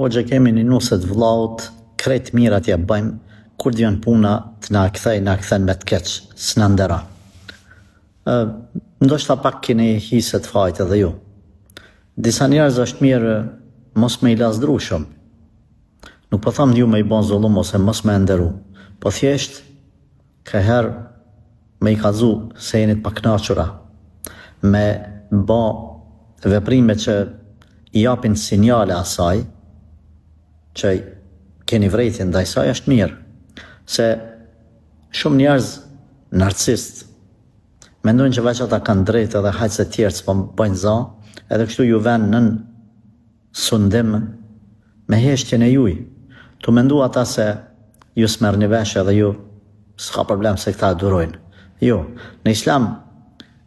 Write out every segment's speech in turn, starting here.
Hoxha, kemi një nuset vllaut, krejt mirat ja bëjmë, kur d'vjen puna të na kthen me të keq, s'na nderon. Ndoshta pak keni hiset fajt edhe ju. Disa njerëz është mirë mos me i lasdru shumë. Nuk po tham ju me i bon zullum ose mos me nderu, po thjesht ka herë me i kallzu se jeni të pakënaqura, me bë veprime që i japin sinjale asaj që keni vrejtje ndaj saj është mirë, se shumë njerëz narcist mendojnë që veç ata kanë drejtë edhe hajtë se tjerë s'po bëjnë za, edhe kështu ju venë nën sundim me heshtjen e juj. Tu mendu ata se ju s'merrni vesh edhe ju s'ka problem se këta durojnë. Jo, në Islam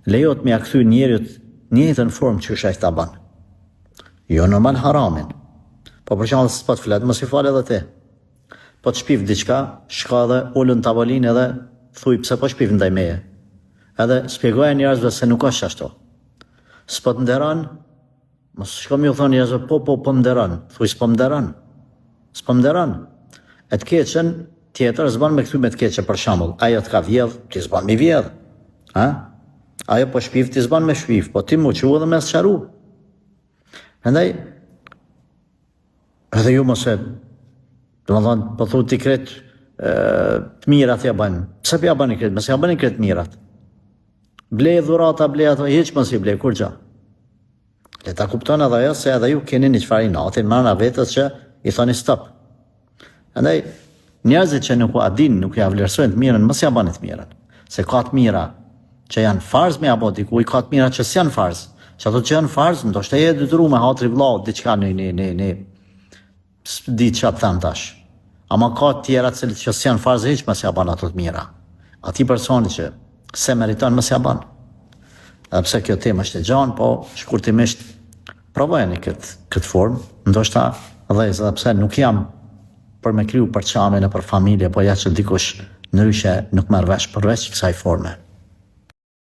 lejohet me ja kthy njerit në njëjtën formë që ai ta bën. Jo normal haramin. Po për shembull s'po të flet, mos i fal edhe ti. Po të shpif diçka, shka dhe ulën tavolinë edhe thuj pse po shpif ndaj meje. Edhe shpjegoja njerëzve se nuk është ashtu. S'po të nderon, mos shko mi u thonë njerëzve po nderon. Thuj s'po nderon. S'po nderon. E të keqen tjetër s'ban me kthy me të keqe për shembull. Ajo të ka vjedh, ti s'ban me vjedh. Ha? Ajo po shpif, ti s'ban me shpif, po ti mu që u edhe me s'qaru. Prandaj edhe ju mos e domethënë po thu ti kret të mirat ja bën. Pse po ja bëni kret? Mos ja bëni kret mirat. Blej dhurata, blej ato, hiç mos i blej kur gjë. Le ta kupton edhe ajo se edhe ju keni një çfarë inatin, marrna vetës që i thoni stop. Prandaj njerëzit që nuk din, nuk ja vlerësojnë të mirën, mos ja bëni të mirën. Se ka të mira që janë farz me apo dikuj, ka të mira që s'janë farz. Që ato që janë farz, ndoshta je detyruar me hatri vllaut diçka në di çfarë them tash. Ama ka të tjera që s'janë farz hiç mos ja bën ato të mira. Ati personi që se meriton mos ja bën. Edhe pse kjo temë është e gjanë, po shkurtimisht provojeni këtë formë. Ndoshta edhe pse nuk jam për me kriju për çamin e për familje, po ja që dikush ndryshe nuk merr vesh përveç kësaj forme.